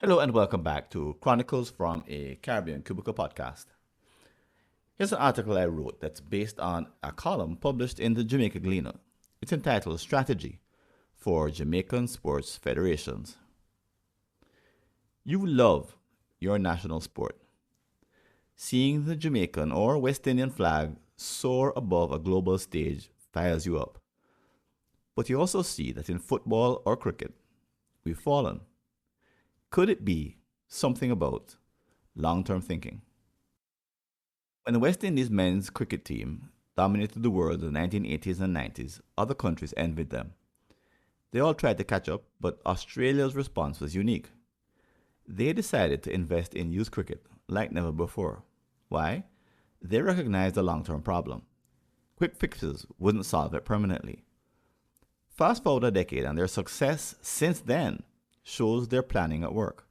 Hello and welcome back to Chronicles from a Caribbean Cubicle podcast. Here's an article I wrote that's based on a column published in the Jamaica Gleaner. It's entitled Strategy for Jamaican Sports Federations. You love your national sport. Seeing the Jamaican or West Indian flag soar above a global stage fires you up. But you also see that in football or cricket, we've fallen. Could it be something about long term thinking? When the West Indies men's cricket team dominated the world in the 1980s and 90s, other countries envied them. They all tried to catch up, but Australia's response was unique. They decided to invest in youth cricket like never before. Why? They recognized a long term problem. Quick fixes wouldn't solve it permanently. Fast forward a decade, and their success since then shows their planning at work.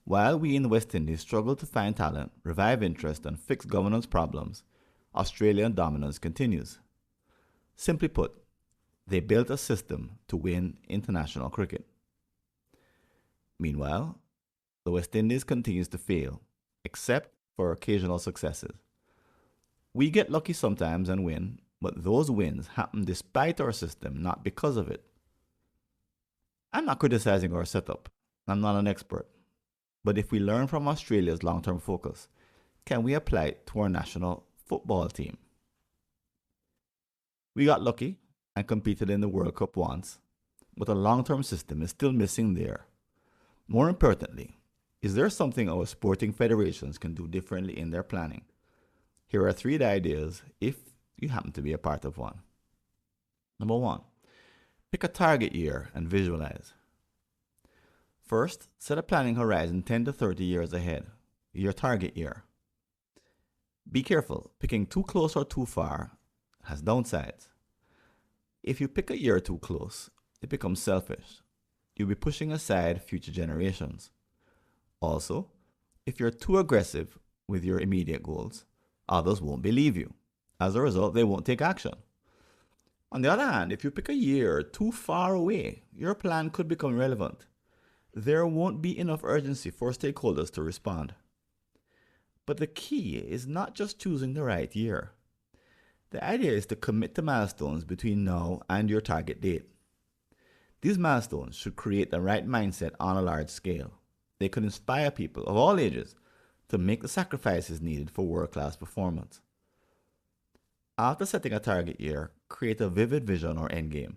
While we in the West Indies struggle to find talent, revive interest, and fix governance problems, Australian dominance continues. Simply put, they built a system to win international cricket. Meanwhile, the West Indies continues to fail, except for occasional successes. We get lucky sometimes and win, but those wins happen despite our system, not because of it. I'm not criticizing our setup. I'm not an expert. But if we learn from Australia's long term focus, can we apply it to our national football team? We got lucky and competed in the World Cup once, but a long term system is still missing there. More importantly, is there something our sporting federations can do differently in their planning? Here are three ideas if you happen to be a part of one. Number one, pick a target year and visualize. First, set a planning horizon 10 to 30 years ahead, your target year. Be careful, picking too close or too far has downsides. If you pick a year too close, it becomes selfish. You'll be pushing aside future generations. Also, if you're too aggressive with your immediate goals, others won't believe you. As a result, they won't take action. On the other hand, if you pick a year too far away, your plan could become irrelevant. There won't be enough urgency for stakeholders to respond. But the key is not just choosing the right year. The idea is to commit to milestones between now and your target date. These milestones should create the right mindset on a large scale. They could inspire people of all ages to make the sacrifices needed for world-class performance. After setting a target year, create a vivid vision or endgame.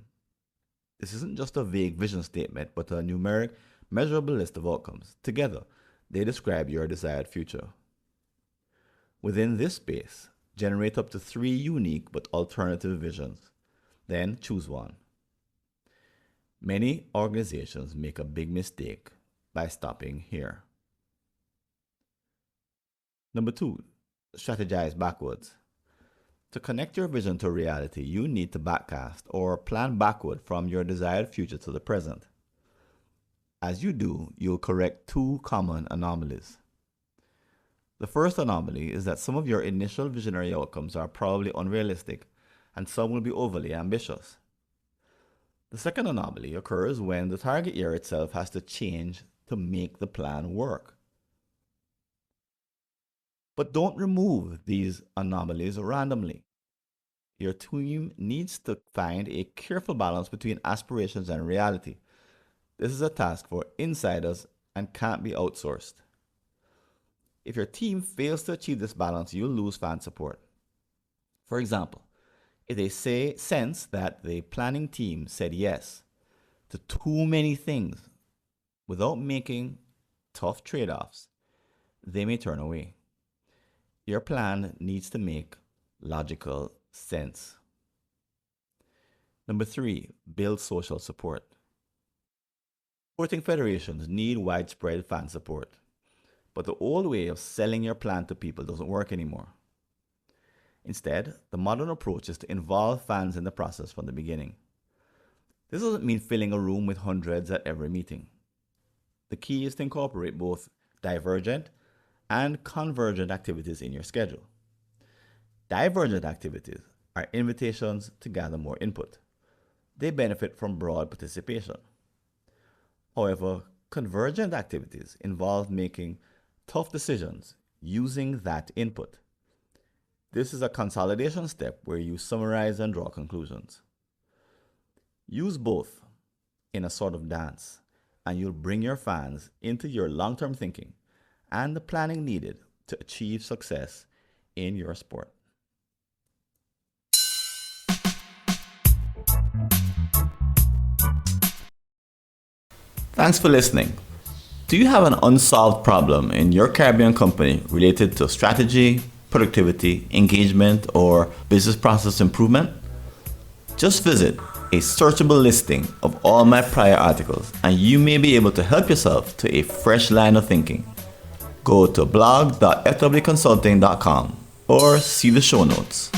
This isn't just a vague vision statement, but a numeric, measurable list of outcomes. Together, they describe your desired future. Within this space, generate up to 3 unique but alternative visions. Then choose one. Many organizations make a big mistake by stopping here. Number 2, strategize backwards. To connect your vision to reality, you need to backcast or plan backward from your desired future to the present. As you do, you'll correct 2 common anomalies. The first anomaly is that some of your initial visionary outcomes are probably unrealistic and some will be overly ambitious. The second anomaly occurs when the target year itself has to change to make the plan work. But don't remove these anomalies randomly. Your team needs to find a careful balance between aspirations and reality. This is a task for insiders and can't be outsourced. If your team fails to achieve this balance, you'll lose fan support. For example, if they sense that the planning team said yes to too many things without making tough trade-offs, they may turn away. Your plan needs to make logical sense. Number 3, build social support. Sporting federations need widespread fan support, but the old way of selling your plan to people doesn't work anymore. Instead, the modern approach is to involve fans in the process from the beginning. This doesn't mean filling a room with hundreds at every meeting. The key is to incorporate both divergent and convergent activities in your schedule. Divergent activities are invitations to gather more input. They benefit from broad participation. However, Convergent activities involve making tough decisions using that input. This is a consolidation step where you summarize and draw conclusions. Use both in a sort of dance, and you'll bring your fans into your long-term thinking and the planning needed to achieve success in your sport. Thanks for listening. Do you have an unsolved problem in your Caribbean company related to strategy, productivity, engagement, or business process improvement? Just visit a searchable listing of all my prior articles and you may be able to help yourself to a fresh line of thinking. Go to blog.fwconsulting.com or see the show notes.